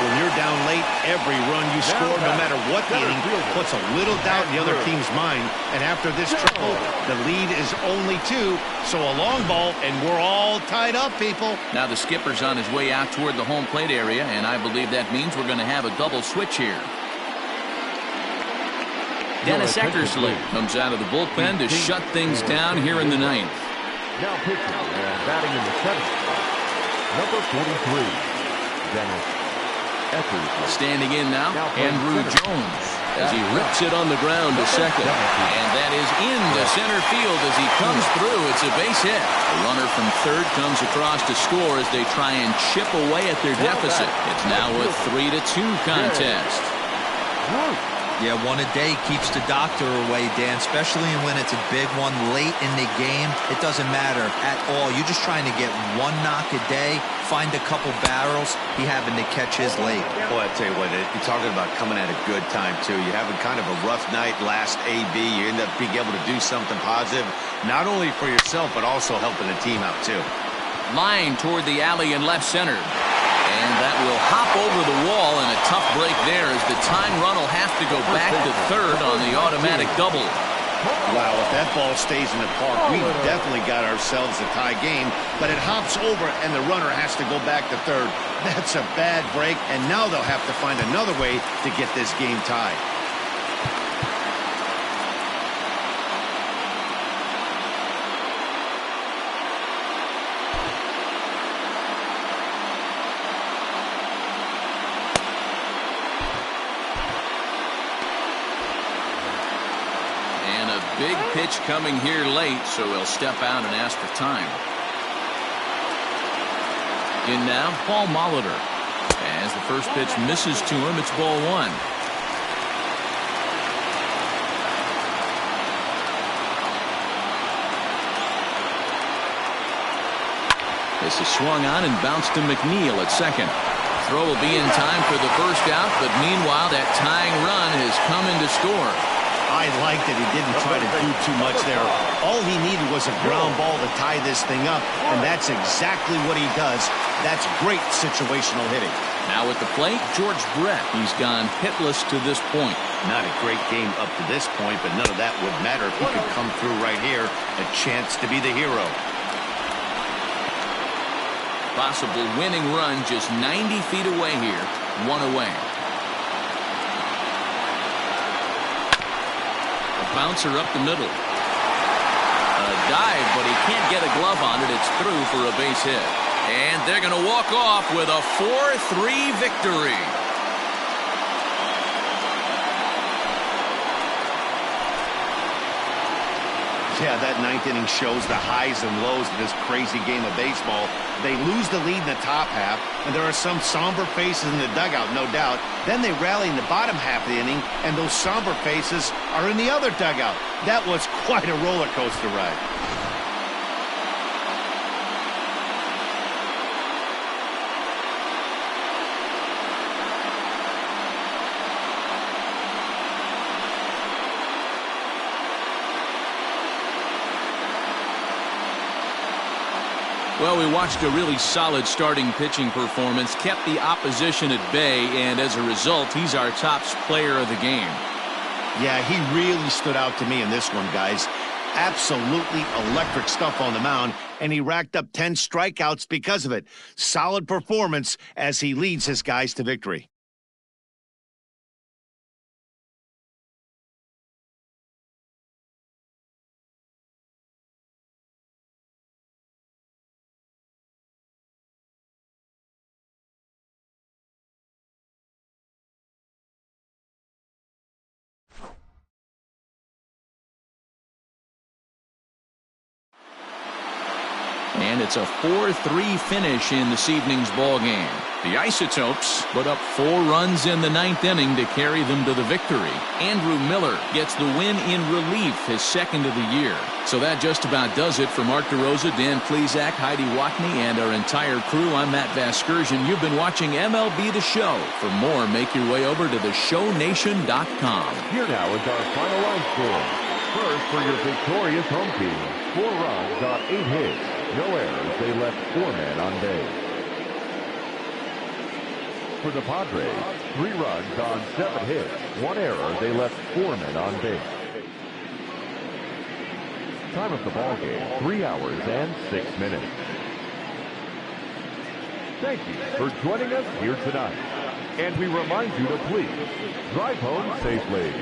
When you're down late, every run you score, no matter what the inning, puts a little doubt in the other team's mind. And after this triple, the lead is only 2. So a long ball, and we're all tied up, people. Now the skipper's on his way out toward the home plate area, and I believe that means we're going to have a double switch here. Dennis Eckersley comes out of the bullpen to shut things down here in the 9th. Now pitching and batting in the 7th spot, number 43, Dennis Eckersley. Standing in now, Andrew Jones, as he rips it on the ground to second. And that is into center field as he comes through. It's a base hit. The runner from third comes across to score as they try and chip away at their deficit. It's now a 3-2 contest. Yeah, one a day keeps the doctor away, Dan, especially when it's a big one late in the game. It doesn't matter at all. You're just trying to get 1 knock a day, find a couple barrels. He happened to catch his late. Boy, I tell you what, you're talking about coming at a good time, too. You're having kind of a rough night last AB. You end up being able to do something positive, not only for yourself, but also helping the team out, too. Line toward the alley in left center. And that will hop over the wall, and a tough break there as the tying run will have to go back to third on the automatic double. Wow, if that ball stays in the park, we've definitely got ourselves a tie game, but it hops over and the runner has to go back to third. That's a bad break, and now they'll have to find another way to get this game tied. Big pitch coming here late, so he'll step out and ask for time. In now, Paul Molitor. As the first pitch misses to him, it's ball one. This is swung on and bounced to McNeil at second. Throw will be in time for the first out, but meanwhile, that tying run has come in to score. I like that he didn't try to do too much there. All he needed was a ground ball to tie this thing up, and that's exactly what he does. That's great situational hitting. Now at the plate, George Brett. He's gone hitless to this point. Not a great game up to this point, but none of that would matter if he could come through right here. A chance to be the hero. Possible winning run just 90 feet away here. One away. Bouncer up the middle. A dive, but he can't get a glove on it. It's through for a base hit. And they're going to walk off with a 4-3 victory. Yeah, that ninth inning shows the highs and lows of this crazy game of baseball. They lose the lead in the top half, and there are some somber faces in the dugout, no doubt. Then they rally in the bottom half of the inning, and those somber faces are in the other dugout. That was quite a roller coaster ride. Well, we watched a really solid starting pitching performance, kept the opposition at bay, and as a result, he's our top player of the game. Yeah, he really stood out to me in this one, guys. Absolutely electric stuff on the mound, and he racked up 10 strikeouts because of it. Solid performance as he leads his guys to victory. And it's a 4-3 finish in this evening's ball game. The Isotopes put up 4 runs in the 9th inning to carry them to the victory. Andrew Miller gets the win in relief, his second of the year. So that just about does it for Mark DeRosa, Dan Plesac, Heidi Watney, and our entire crew. I'm Matt Vasgersian. You've been watching MLB The Show. For more, make your way over to theshownation.com. Here now is our final line score. First for your victorious home team. 4 runs on 8 hits. No errors. They left 4 men on base. For the Padres, 3 runs on 7 hits. 1 error. They left 4 men on base. Time of the ball game, 3 hours and 6 minutes. Thank you for joining us here tonight. And we remind you to please drive home safely.